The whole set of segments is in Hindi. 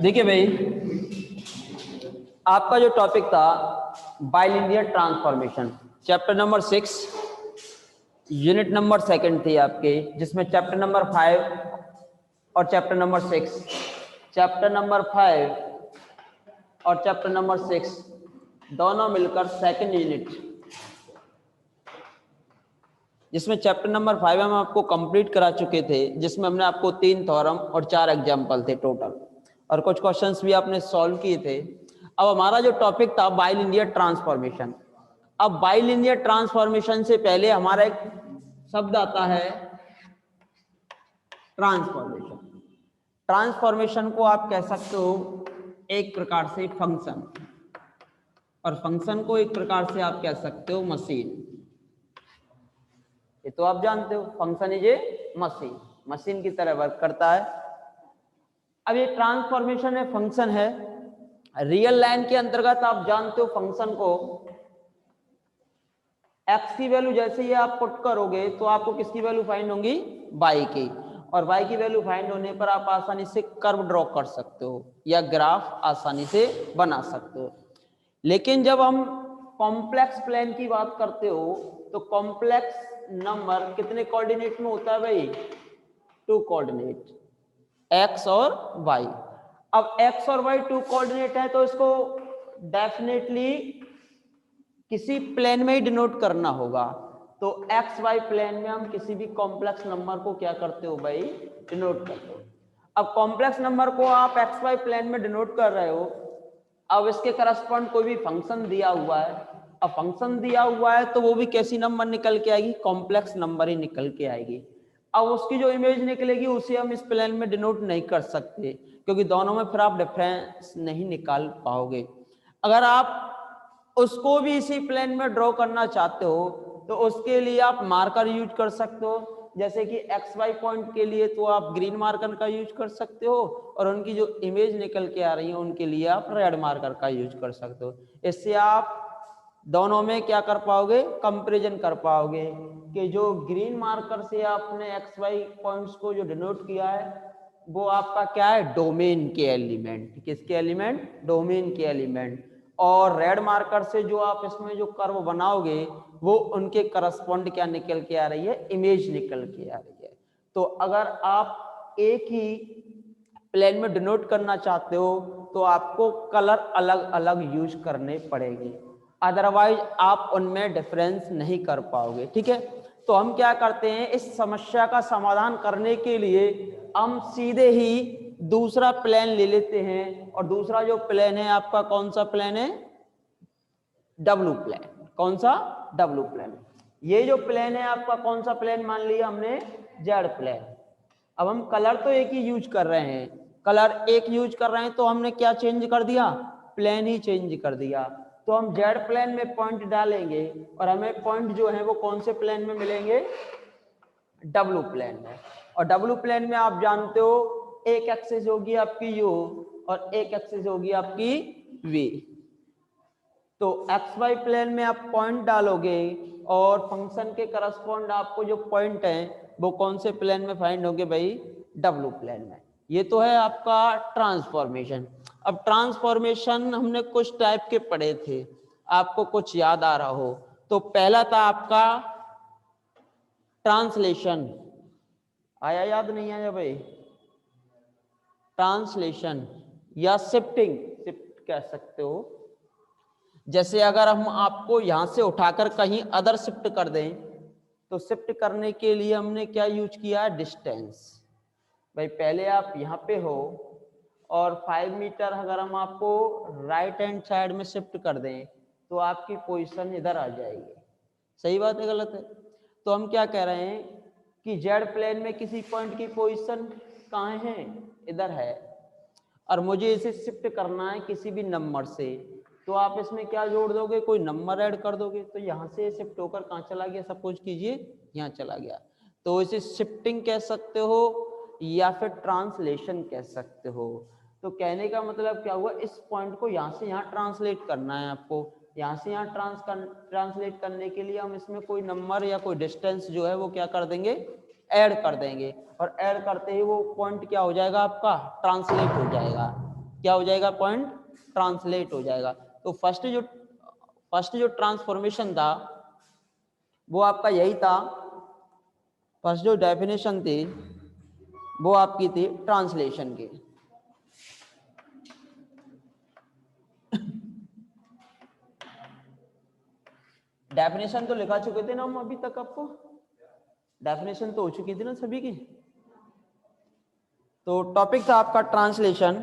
देखिए भाई, आपका जो टॉपिक था bilinear transformation, chapter number 6, unit number 2 थी आपके, जिसमें चैप्टर नंबर 5 और चैप्टर नंबर 6, चैप्टर नंबर 5 और चैप्टर नंबर 6 दोनों मिलकर सेकंड यूनिट, जिसमें चैप्टर नंबर 5 हम आपको कंप्लीट करा चुके थे, जिसमें हमने आपको 3 थ्योरम और 4 एग्जाम्पल थे टोटल, और कुछ क्वेश्चंस भी आपने सॉल्व किए थे। अब हमारा जो टॉपिक था बाइलिनियर ट्रांसफॉर्मेशन। अब बाइलिनियर ट्रांसफॉर्मेशन से पहले हमारा एक शब्द आता है ट्रांसफॉर्मेशन। ट्रांसफॉर्मेशन को आप कह सकते हो एक प्रकार से फंक्शन, और फंक्शन को एक प्रकार से आप कह सकते हो मशीन। ये तो आप जानते हो, function is a machine, machine की तरह वर्क करता है। अब ये ट्रांसफॉर्मेशन है, फंक्शन है। रियल लाइन के अंतर्गत आप जानते हो फंक्शन को x की वैल्यू जैसे ही आप पुट करोगे तो आपको किसकी वैल्यू फाइंड होंगी, y की, और y की वैल्यू फाइंड होने पर आप आसानी से कर्व ड्रॉ कर सकते हो या ग्राफ आसानी से बना सकते हो। लेकिन जब हम कॉम्प्लेक्स प्लेन की बात करते हो तो कॉम्प्लेक्स नंबर कितने कोऑर्डिनेट में होता है भाई, 2 कोऑर्डिनेट, x और y। अब x और y 2 कोऑर्डिनेट है तो इसको डेफिनेटली किसी प्लेन में ही डिनोट करना होगा। तो एक्स वाई प्लेन में हम किसी भी कॉम्प्लेक्स नंबर को क्या करते हो भाई, डिनोट करते हो। अब कॉम्प्लेक्स नंबर को आप एक्स वाई प्लेन में डिनोट कर रहे हो, अब इसके करस्पॉन्ड कोई भी फंक्शन दिया हुआ है। अब फंक्शन दिया हुआ है तो वो भी कैसी नंबर निकल के आएगी, कॉम्प्लेक्स नंबर ही निकल के आएगी। अब उसकी जो इमेज निकलेगी उसे हम इस प्लेन में डिनोट नहीं कर सकते, क्योंकि दोनों में फिर आप डिफरेंस नहीं निकाल पाओगे। अगर आप उसको भी इसी प्लेन में ड्रॉ करना चाहते हो तो उसके लिए आप मार्कर यूज कर सकते हो, जैसे कि एक्स वाई पॉइंट के लिए तो आप ग्रीन मार्कर का यूज कर सकते हो, और उनकी जो इमेज निकल के आ रही है उनके लिए आप रेड मार्कर का यूज कर सकते हो। इससे आप दोनों में क्या कर पाओगे, कंपैरिजन कर पाओगे कि जो ग्रीन मार्कर से आपने एक्स वाई पॉइंट्स को जो डिनोट किया है वो आपका क्या है, डोमेन के एलिमेंट। किसके एलिमेंट, डोमेन के एलिमेंट। और रेड मार्कर से जो आप इसमें जो कर्व बनाओगे वो उनके करस्पॉन्ड क्या निकल के आ रही है, इमेज निकल के आ रही है। तो अगर आप एक ही प्लेन में डिनोट करना चाहते हो तो आपको कलर अलग अलग यूज करने पड़ेंगे, अदरवाइज आप उनमें डिफरेंस नहीं कर पाओगे। ठीक है, तो हम क्या करते हैं, इस समस्या का समाधान करने के लिए हम सीधे ही दूसरा प्लेन ले लेते हैं, और दूसरा जो प्लेन है आपका कौन सा प्लेन है, डब्लू प्लेन। कौन सा, डब्लू प्लेन। ये जो प्लेन है आपका कौन सा प्लेन मान लिया हमने, जेड प्लेन। अब हम कलर तो एक ही यूज कर रहे हैं, कलर एक यूज कर रहे हैं तो हमने क्या चेंज कर दिया, प्लेन ही चेंज कर दिया। तो हम जेड प्लेन में पॉइंट डालेंगे और हमें पॉइंट जो है वो कौन से प्लेन में मिलेंगे, डब्लू प्लेन में। और डब्लू प्लेन में आप जानते हो एक एक्सिस होगी आपकी यू और एक एक्सिस होगी आपकी वी। तो एक्स वाई प्लेन में आप पॉइंट डालोगे और फंक्शन के करस्पॉन्ड आपको जो पॉइंट है वो कौन से प्लेन में फाइंड होंगे भाई, डब्लू प्लेन में। ये तो है आपका ट्रांसफॉर्मेशन। अब ट्रांसफॉर्मेशन हमने कुछ टाइप के पढ़े थे, आपको कुछ याद आ रहा हो तो पहला था आपका ट्रांसलेशन। आया याद, नहीं आया भाई, ट्रांसलेशन या शिफ्टिंग, शिफ्ट कह सकते हो। जैसे अगर हम आपको यहां से उठाकर कहीं अदर शिफ्ट कर दें तो शिफ्ट करने के लिए हमने क्या यूज किया है, डिस्टेंस। भाई पहले आप यहाँ पे हो और 5 मीटर अगर हम आपको राइट हैंड साइड में शिफ्ट कर दें तो आपकी पोजीशन इधर आ जाएगी। सही बात है, गलत है? तो हम क्या कह रहे हैं कि जेड प्लेन में किसी पॉइंट की पोजीशन कहाँ है, इधर है, और मुझे इसे शिफ्ट करना है किसी भी नंबर से, तो आप इसमें क्या जोड़ दोगे, कोई नंबर ऐड कर दोगे। तो यहाँ से शिफ्ट होकर कहाँ चला गया, सपोज कीजिए यहाँ चला गया, तो इसे शिफ्टिंग कह सकते हो या फिर ट्रांसलेशन कह सकते हो। तो कहने का मतलब क्या हुआ, इस पॉइंट को यहाँ से यहाँ ट्रांसलेट करना है आपको, यहाँ से यहाँ ट्रांसलेट करने के लिए हम इसमें कोई नंबर या कोई डिस्टेंस जो है वो क्या कर देंगे, ऐड कर देंगे, और ऐड करते ही वो पॉइंट क्या हो जाएगा आपका, ट्रांसलेट हो जाएगा। क्या हो जाएगा, पॉइंट ट्रांसलेट हो जाएगा। तो फर्स्ट जो ट्रांसफॉर्मेशन था वो आपका यही था, फर्स्ट जो डेफिनेशन थी वो आपकी थी ट्रांसलेशन की। डेफिनेशन तो लिखा चुके थे ना हम अभी तक, आपको डेफिनेशन तो हो चुकी थी ना सभी की। तो टॉपिक था आपका translation.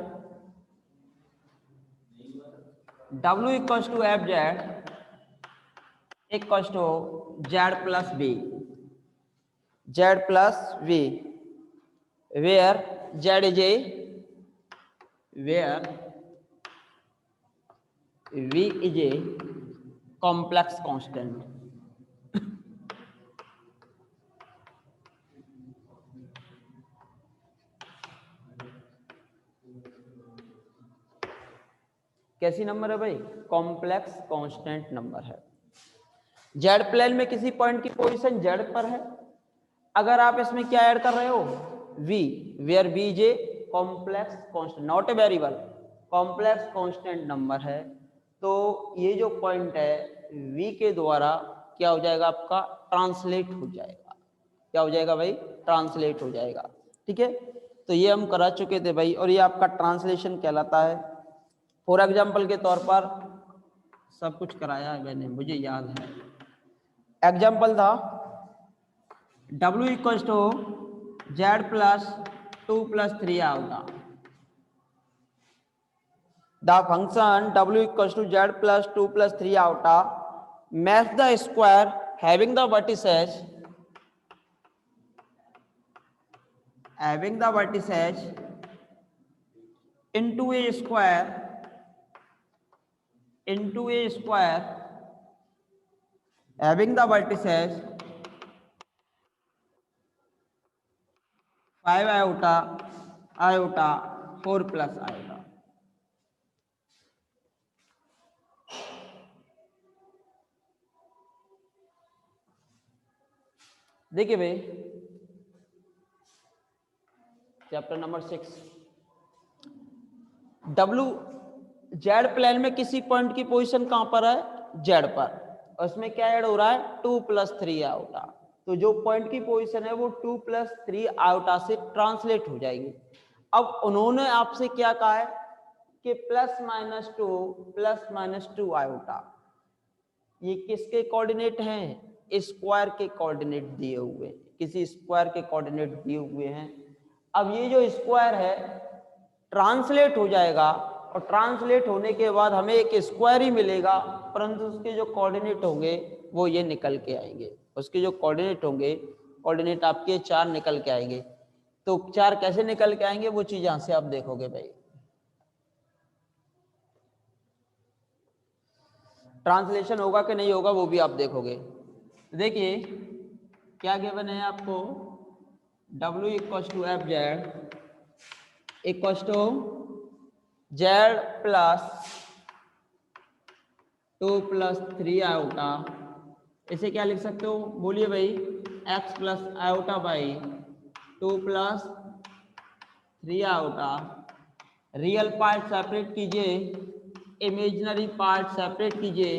W equals to f z equals to z plus b, z plus v, where z is a, where v is a complex constant. कैसी नंबर है भाई, कॉम्प्लेक्स कांस्टेंट नंबर है। जेड प्लेन में किसी पॉइंट की पोजीशन जेड पर है, अगर आप इसमें क्या ऐड कर रहे हो, v, where v is a complex constant, not a variable, complex constant number है। तो ये जो पॉइंट है v के द्वारा क्या हो जाएगा, आपका ट्रांसलेट हो जाएगा। क्या हो जाएगा भाई, ट्रांसलेट हो जाएगा। ठीक है, तो ये हम करा चुके थे भाई, और ये आपका ट्रांसलेशन कहलाता है। फॉर एग्जाम्पल के तौर पर सब कुछ कराया है मैंने, मुझे याद है। एग्जाम्पल था W equals to z plus 2 plus 3 iota. The function W equals to z plus 2 plus 3 iota match the square having the vertices into a square having the vertices 5 iota 4 plus iota। देखिए भाई, chapter number 6, W z plane में किसी पॉइंट की पोजीशन कहां पर है, जेड पर, उसमें क्या ऐड हो रहा है, 2 प्लस 3 आउटा। तो जो पॉइंट की पोजीशन है वो 2 प्लस 3 आउटा से ट्रांसलेट हो जाएगी। अब उन्होंने आपसे क्या कहा है कि प्लस माइनस टू आयोटा, ये किसके कोऑर्डिनेट हैं, स्क्वायर के कोऑर्डिनेट दिए हुए, किसी स्क्वायर के कोऑर्डिनेट दिए हुए हैं। अब ये जो स्क्वायर है ट्रांसलेट हो जाएगा, और ट्रांसलेट होने के बाद हमें एक स्क्वायर ही मिलेगा, परंतु उसके जो कोऑर्डिनेट होंगे वो ये निकल के आएंगे। उसके जो कोऑर्डिनेट होंगे, कोऑर्डिनेट आपके 4 निकल के आएंगे। तो 4 कैसे निकल के आएंगे वो चीज यहां से आप देखोगे भाई। ट्रांसलेशन होगा कि नहीं होगा वो भी आप देखोगे। देखिए क्या गिवन है आपको, W equals to f z equals to z plus 2 plus 3 iota. इसे क्या लिख सकते हो, बोलिए भाई, x plus iota by 2 plus 3 iota. Real part separate कीजिए, इमेजिनरी पार्ट सेपरेट कीजिए।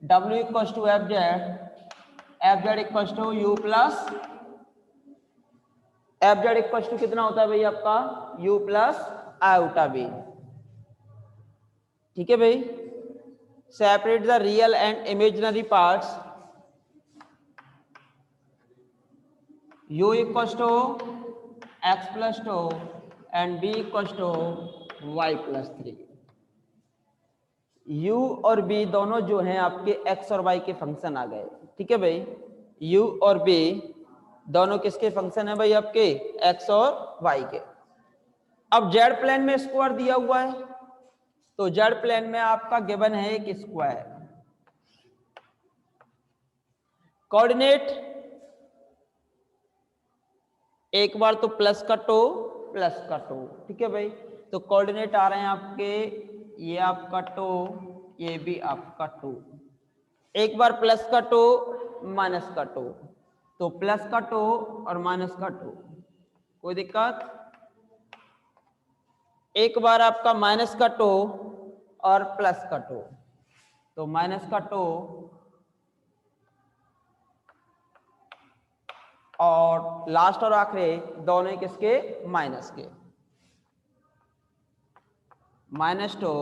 W equals to f z equals to u plus f z equals to कितना होता है भाई आपका, u प्लस आयोटा बी। ठीक है भाई, separate the real and imaginary parts. u equals to x plus 2 and b equals to y plus 3। u और b दोनों जो हैं आपके x और y के फंक्शन आ गए। ठीक है भाई, u और b दोनों किसके फंक्शन है भाई, आपके x और y के। अब जेड प्लेन में स्क्वायर दिया हुआ है, तो जेड प्लेन में आपका गिवन है एक स्क्वायर। कोऑर्डिनेट एक बार तो प्लस का टो, ठीक है भाई। तो कोऑर्डिनेट आ रहे हैं आपके, ये आपका टो, ये भी आपका टो। एक बार प्लस का टो, माइनस का टो, तो प्लस का टो और माइनस का टो, कोई दिक्कत। एक बार आपका माइनस का टो और प्लस का टो, तो माइनस का टो और लास्ट और आखिरी दोनों किसके, माइनस के, माइनस टू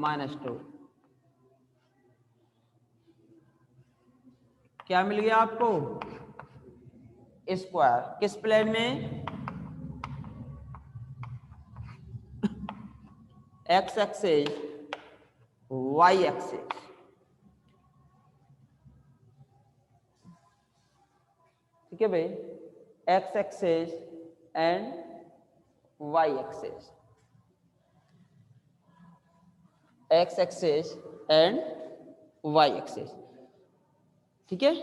माइनस टू। क्या मिल गया आपको, स्क्वायर, किस प्लेन में, एक्स एक्सिस वाई एक्सिस। ठीक है भाई, x axis and y axis, x axis and y axis. ठीक है,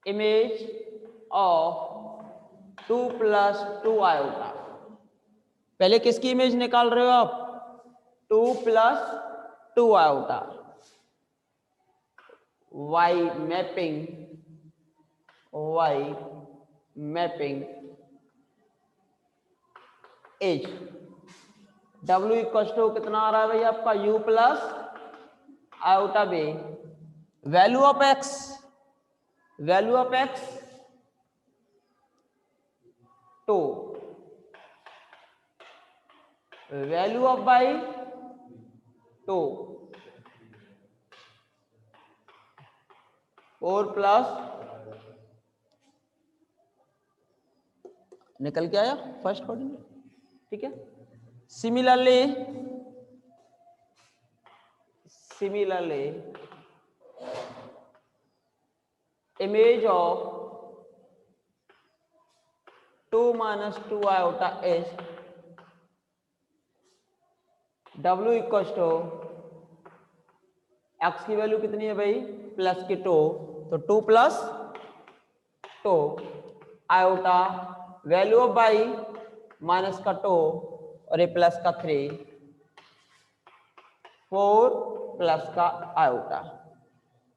इमेज ऑफ 2 + 2 आयोटा। पहले किसकी इमेज निकाल रहे हो आप, 2 + 2 iota, y mapping as, W = कितना आ रहा है भाई आपका, U + iota b, value of x, two, value of y two, 4 plus, निकल के आया फर्स्ट कोऑर्डिनेट। ठीक है, similarly image of 2 - 2 iota is W = x की वैल्यू कितनी है भाई, प्लस की 2, तो 2 + 2 iota, value of y minus का 2 और ये प्लस का 3, 4 प्लस का iota,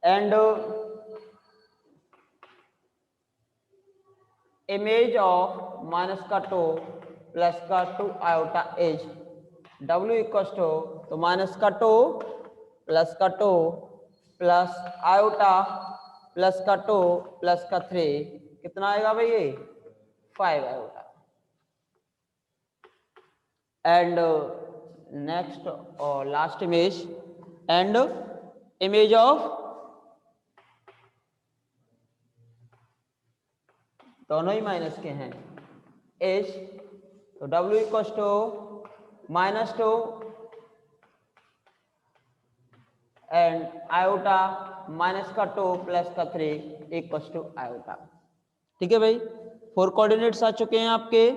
and image of minus का 2 प्लस का 2 आयोटा एज W = तो माइनस का 2 प्लस का 2 प्लस आयोटा प्लस का 2 प्लस का 3, कितना आएगा भाई ये, 5 आयोटा। एंड नेक्स्ट और last image, and image of, दोनों ही माइनस के हैं, एज, तो W = -2 एंड आयोटा माइनस का 2 प्लस का 3 = आयोटा। ठीक है भाई, 4 कोऑर्डिनेट्स आ चुके हैं आपके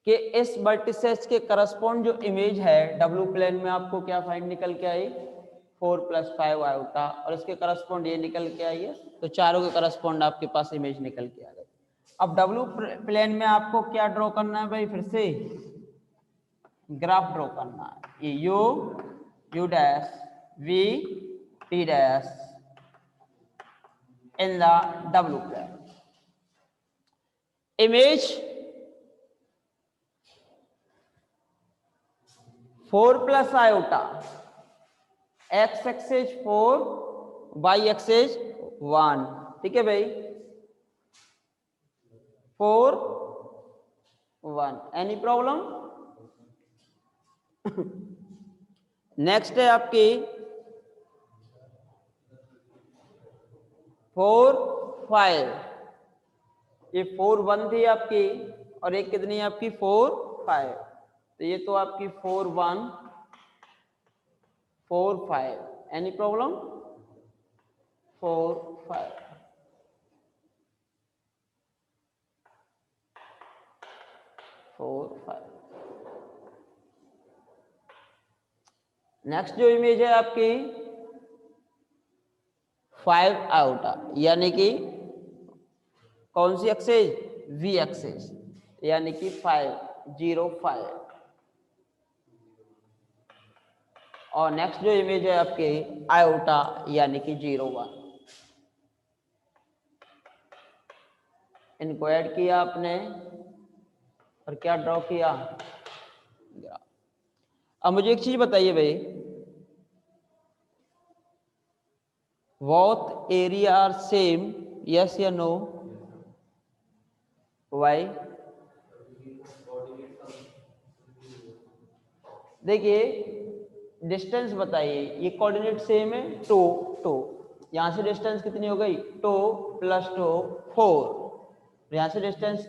कि इस वर्टिसेस के करस्पॉन्ड जो इमेज है W प्लेन में, आपको क्या फाइंड निकल के आई, 4 + 5 आयोटा, और इसके करस्पॉन्ड ये निकल के आई है, तो चारों के करस्पॉन्ड आपके पास इमेज निकल के आ गई। अब W प्लेन में आपको क्या ड्रॉ करना है भाई, फिर से ग्राफ ड्रॉ करना है, ये U dash V T dash in the W plane. Image 4 + iota, x axis 4, y axis 1। ठीक है भाई, 4 1, एनी प्रॉब्लम। नेक्स्ट है आपकी 4 5, ये 4 1 थी आपकी, और एक कितनी है आपकी 4 5, तो ये तो आपकी 4 1 4 5, एनी प्रॉब्लम, 4 5, 4 5। नेक्स्ट जो इमेज है आपकी 5 आयोटा, यानी कि कौन सी एक्सिस, V एक्सिस, यानी कि 5 0 5। और नेक्स्ट जो इमेज है आपकी आयोटा, यानी कि 0 1। इनको ऐड किया आपने और क्या ड्रॉ किया, ग्राफ। अब मुझे एक चीज बताइए भाई, both area are same, yes या no? Why? देखिए डिस्टेंस बताइए, ये कोऑर्डिनेट सेम है, टू टू, यहाँ से डिस्टेंस कितनी हो गई, 2 + 2 4, यहाँ से डिस्टेंस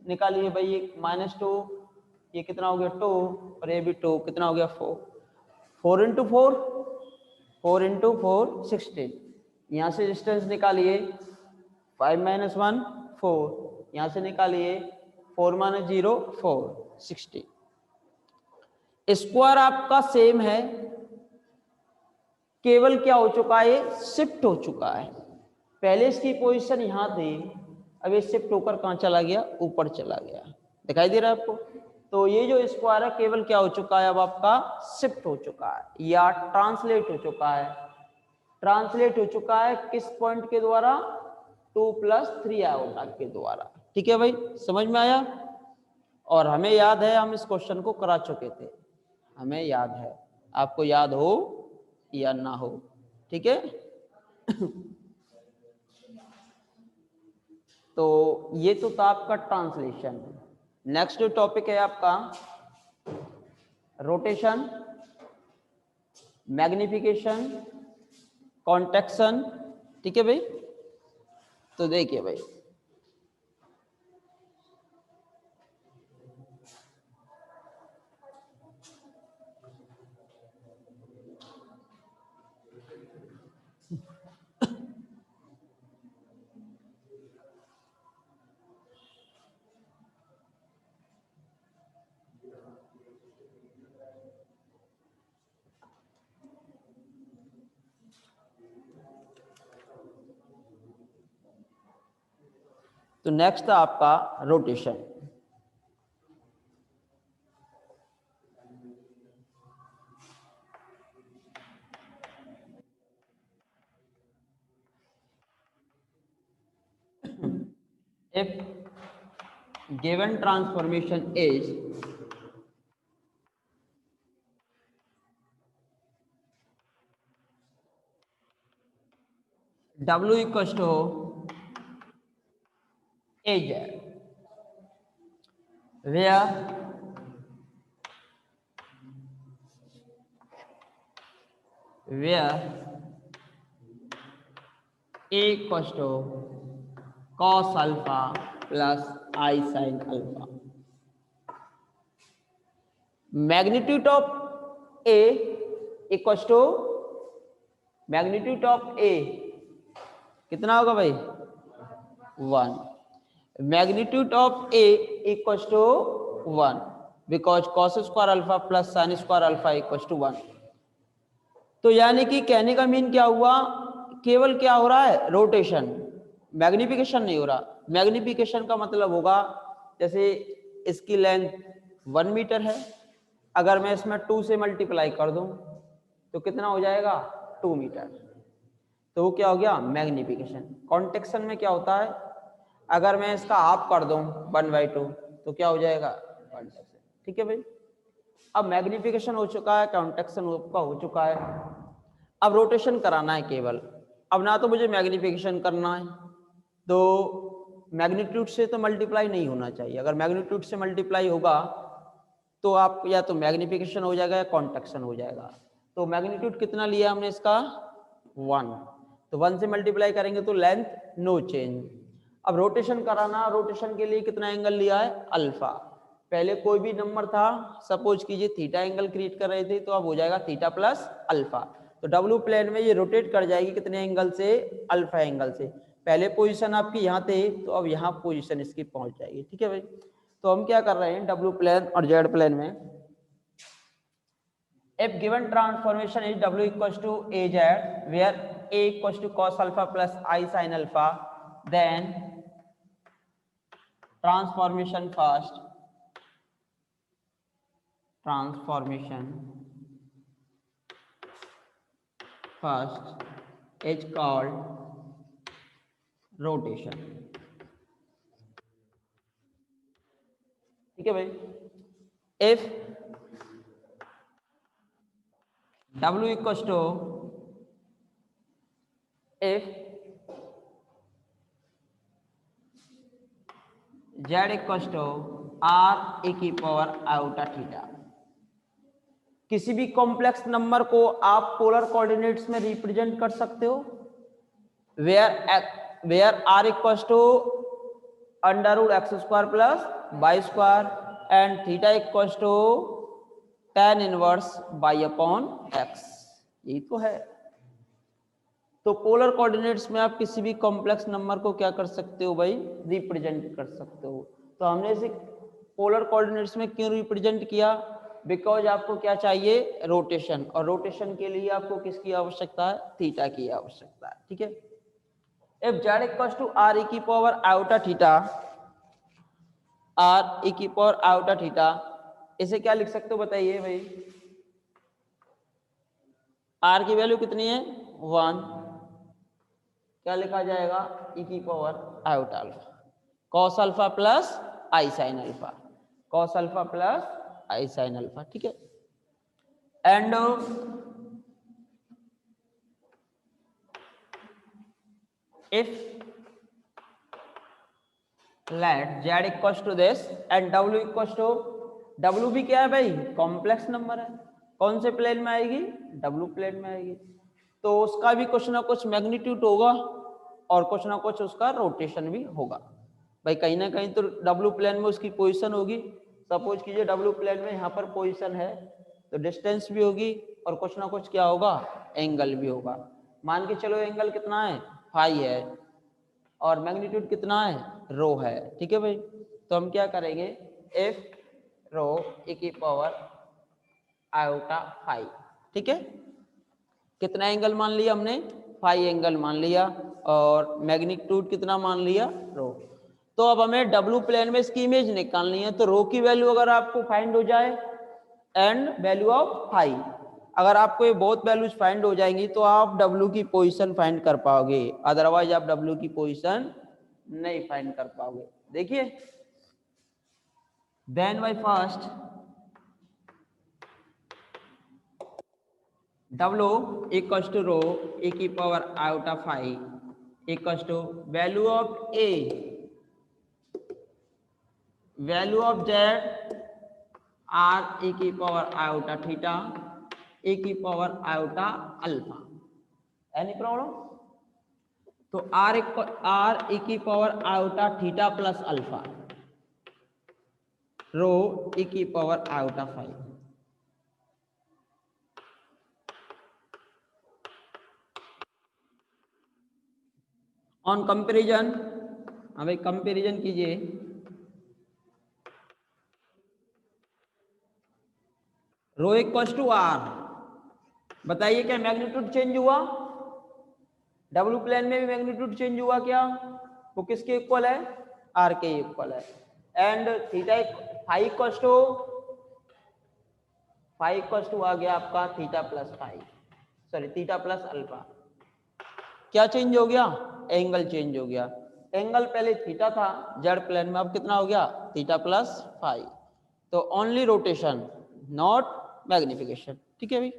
निकालिए भाई, ये -2, ये कितना हो गया 2, और ये भी 2, कितना हो गया 4, 4 × 4, 4 × 4 16, यहाँ से डिस्टेंस निकालिए 5 - 1 4, यहाँ से निकालिए 4 - 0 4 16। स्क्वायर आपका सेम है, केवल क्या हो चुका है, शिफ्ट हो चुका है। पहले इसकी पोजीशन यहां थी, अब ये शिफ्ट होकर कहां चला गया, ऊपर चला गया, दिखाई दे रहा है आपको। तो ये जो स्क्वायर है केवल क्या हो चुका है, अब आपका शिफ्ट हो चुका है या ट्रांसलेट हो चुका है। ट्रांसलेट हो चुका है किस पॉइंट के द्वारा, 2 + 3 आयोटा के द्वारा। ठीक है भाई, समझ में आया। और हमें याद है हम इस क्वेश्चन को करा चुके थे, हमें याद है, आपको याद हो या ना हो, ठीक है। तो ये तो था आपका ट्रांसलेशन। नेक्स्ट जो टॉपिक है आपका रोटेशन, मैग्निफिकेशन, कॉन्टेक्शन। ठीक है भाई, तो देखिए भाई, तो नेक्स्ट था आपका rotation. If given transformation is W equals to AZ, where A equals to cos alpha plus I sin alpha, magnitude of A equals to magnitude of A कितना होगा भाई, 1, magnitude of A equals to 1 because cos square alpha plus sin square alpha equals to 1। तो यानी कि कहने का मीन क्या हुआ, केवल क्या हो रहा है, रोटेशन, मैग्निफिकेशन नहीं हो रहा। मैग्निफिकेशन का मतलब होगा जैसे इसकी लेंथ 1 मीटर है, अगर मैं इसमें 2 से मल्टीप्लाई कर दूं तो कितना हो जाएगा, 2 मीटर। तो वो क्या हो गया, मैग्निफिकेशन। कॉन्टेक्शन में क्या होता है, अगर मैं इसका हाफ कर दूं 1/2 तो क्या हो जाएगा, कॉन्टेक्शन। ठीक है भाई, अब मैग्निफिकेशन हो चुका है, कॉन्टेक्शन का हो चुका है, अब रोटेशन कराना है केवल। अब ना तो मुझे मैग्निफिकेशन करना है, तो मैग्नीट्यूड से तो मल्टीप्लाई नहीं होना चाहिए। अगर मैग्नीट्यूड से मल्टीप्लाई होगा तो आप या तो मैग्निफिकेशन हो जाएगा या कॉन्टेक्शन हो जाएगा। तो मैग्नीट्यूड कितना लिया हमने इसका, 1, तो 1 से मल्टीप्लाई करेंगे तो लेंथ नो चेंज। अब रोटेशन कराना, रोटेशन के लिए कितना एंगल लिया है, अल्फा। पहले कोई भी नंबर था, सपोज कीजिए थीटा एंगल क्रिएट कर रहे थे, तो अब हो जाएगा थीटा प्लस अल्फा। तो डब्ल्यू प्लेन में ये रोटेट कर जाएगी कितने एंगल से, अल्फा एंगल से। पहले पोजीशन आपकी यहाँ थे, तो अब यहाँ पोजीशन इसकी पहुंच जाएगी। ठीक है भाई, तो हम क्या कर रहे हैं, डब्ल्यू प्लेन और जेड प्लेन में if given transformation is W equals to AZ where A equals to cos alpha plus I sin alpha, then transformation first is called rotation। ठीक है भाई। If W equals to if Z equals to R e की पावर आयोटा थीटा, किसी भी कॉम्प्लेक्स नंबर को आप पोलर कोऑर्डिनेट्स में रिप्रेजेंट कर सकते हो, where R equals to √x² plus y² and theta equals to tan inverse y/x। यही तो है। तो पोलर कोऑर्डिनेट्स में आप किसी भी कॉम्प्लेक्स नंबर को क्या कर सकते हो भाई, रिप्रेजेंट कर सकते हो। तो हमने इसे पोलर कोऑर्डिनेट्स में क्यों रिप्रेजेंट किया, बिकॉज आपको क्या चाहिए, रोटेशन, और रोटेशन के लिए आपको किसकी आवश्यकता है, थीटा की आवश्यकता है। ठीक है। If z equals to r e की power iota theta, r e की पावर आयोटा थीटा, इसे क्या लिख सकते हो बताइए भाई। r की वैल्यू कितनी है, 1, क्या लिखा जाएगा, e की power iota alpha cos alpha plus i sine alpha, cos alpha plus i sine alpha. ठीक है। And if let z equals to this and w equals to, w भी क्या है भाई, कॉम्प्लेक्स नंबर है, कौन से प्लेन में आएगी, w प्लेन में आएगी, तो उसका भी कुछ ना कुछ मैग्नीट्यूड होगा और कुछ ना कुछ उसका रोटेशन भी होगा भाई। कहीं ना कहीं तो w प्लेन में उसकी पोजीशन होगी। सपोज कीजिए w प्लेन में यहाँ पर पोजीशन है, तो डिस्टेंस भी होगी और कुछ ना कुछ क्या होगा, एंगल भी होगा। मान के चलो एंगल कितना है, फाई है, और मैग्नीट्यूड कितना है, रो है। ठीक है भाई। तो हम क्या करेंगे, इफ रो e की पावर आयोटा फाई, ठीक है, कितना एंगल मान लिया हमने, फाई एंगल मान लिया, और मैग्नीट्यूड कितना मान लिया, रो। तो अब हमें डब्ल्यू प्लेन में इसकी इमेज निकालनी है। तो रो की वैल्यू अगर आपको फाइंड हो जाए एंड वैल्यू ऑफ फाई, अगर आपको ये बहुत वैल्यूज फाइंड हो जाएंगी तो आप W की पोजीशन फाइंड कर पाओगे, अदरवाइज आप W की पोजीशन नहीं फाइंड कर पाओगे। देखिए, then by first W equals to rho e की power iota phi equals to value of A, value of Z R e की पावर आयोटा थीटा e की power iota alpha. Any problem? तो R e की power iota theta plus alpha, rho e की power iota phi. On comparison, हाँ भाई कंपेरिजन कीजिए, रो इक्वल्स टू आर, बताइए क्या मैग्नीट्यूड चेंज हुआ, डब्ल्यू प्लेन में भी मैग्नीट्यूड चेंज हुआ क्या, वो किसके इक्वल है, आर के इक्वल है। And theta phi equals to, phi equals to आ गया आपका theta plus phi, sorry theta plus alpha. क्या चेंज हो गया, एंगल चेंज हो गया। एंगल पहले थीटा था जेड प्लेन में, अब कितना हो गया, थीटा प्लस फाई। तो ओनली रोटेशन नॉट मैग्निफिकेशन। ठीक है भाई।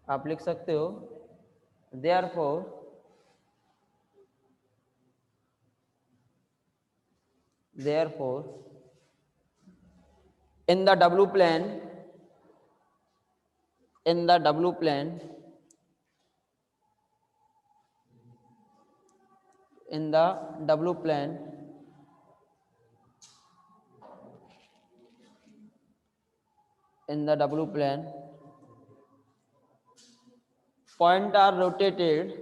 आप लिख सकते हो therefore in the W plane, in the W plane, in the W plane, in the W plane, point are rotated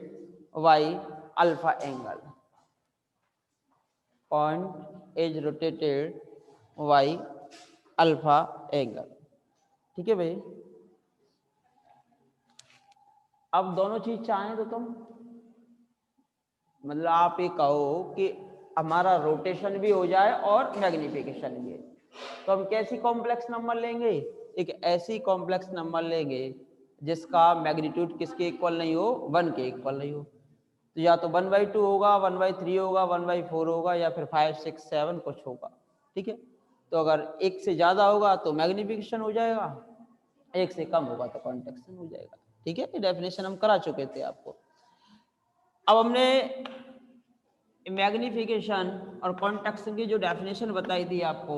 by alpha angle, point is rotated by alpha angle। ठीक है भाई। अब दोनों चीज चाहें तो तुम, मतलब आप ये कहो कि हमारा रोटेशन भी हो जाए और मैग्निफिकेशन भी है, तो हम कैसी कॉम्प्लेक्स नंबर लेंगे, एक ऐसी कॉम्प्लेक्स नंबर लेंगे जिसका मैग्नीट्यूड किसके इक्वल नहीं हो, 1 के इक्वल नहीं हो। तो या तो 1/2 होगा, 1/3 होगा, 1/4 होगा, या फिर 5, 6, 7 कुछ होगा। ठीक है, तो अगर 1 से ज्यादा होगा तो मैग्निफिकेशन हो जाएगा, 1 से कम होगा तो कॉन्ट्रैक्शन हो जाएगा। ठीक है, ये डेफिनेशन हम करा चुके थे आपको। अब हमने मैग्निफिकेशन और कॉन्ट्रैक्शन की जो डेफिनेशन बताई थी आपको,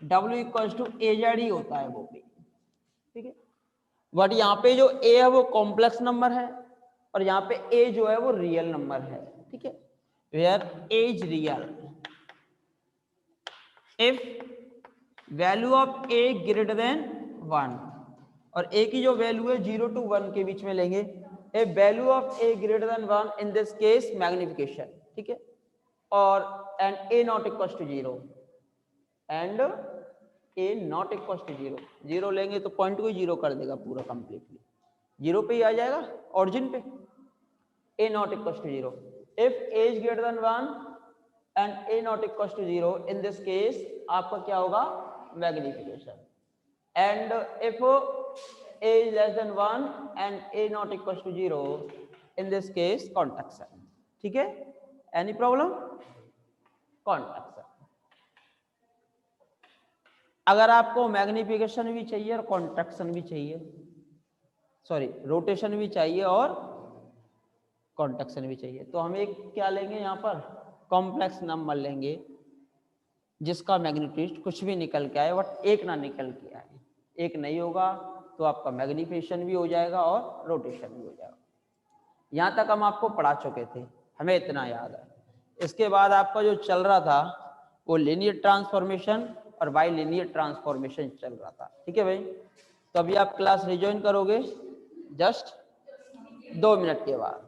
W = AZ होता है वो भी। ठीक है, बट यहाँ पे जो A है वो कॉम्प्लेक्स नंबर है और यहाँ पे A जो है वो रियल नंबर है। ठीक है, where A is real if value of A greater than 1, और A की जो वैल्यू है 0 to 1 के बीच में लेंगे। A value of A greater than 1 in this case magnification. ठीक है, और and A not equal to 0 and A not equal to 0, 0 लेंगे तो पॉइंट को 0 कर देगा पूरा कंप्लीटली, 0 पे ही आ जाएगा ऑरिजिन पे। A not equal to 0 if A is greater than 1 and A not equal to 0 in this case आपका क्या होगा, magnification. And if A is less than 1 and A not equals to 0 in this case contraction। ठीक है, एनी प्रॉब्लम, कॉन्ट्रैक्शन। अगर आपको मैग्निफिकेशन भी चाहिए और कॉन्ट्रैक्शन भी चाहिए, सॉरी रोटेशन भी चाहिए और कॉन्ट्रैक्शन भी चाहिए, तो हम एक क्या लेंगे यहाँ पर, कॉम्प्लेक्स नंबर लेंगे जिसका मैग्नीट्यूड कुछ भी निकल के आए बट एक ना निकल के आए। एक नहीं होगा तो आपका मैग्निफिकेशन भी हो जाएगा और रोटेशन भी हो जाएगा। यहाँ तक हम आपको पढ़ा चुके थे, हमें इतना याद है। इसके बाद आपका जो चल रहा था वो लीनियर ट्रांसफॉर्मेशन और बाई लीनियर ट्रांसफॉर्मेशन चल रहा था। ठीक है भाई, तो अभी आप क्लास रिजॉइन करोगे जस्ट 2 मिनट के बाद।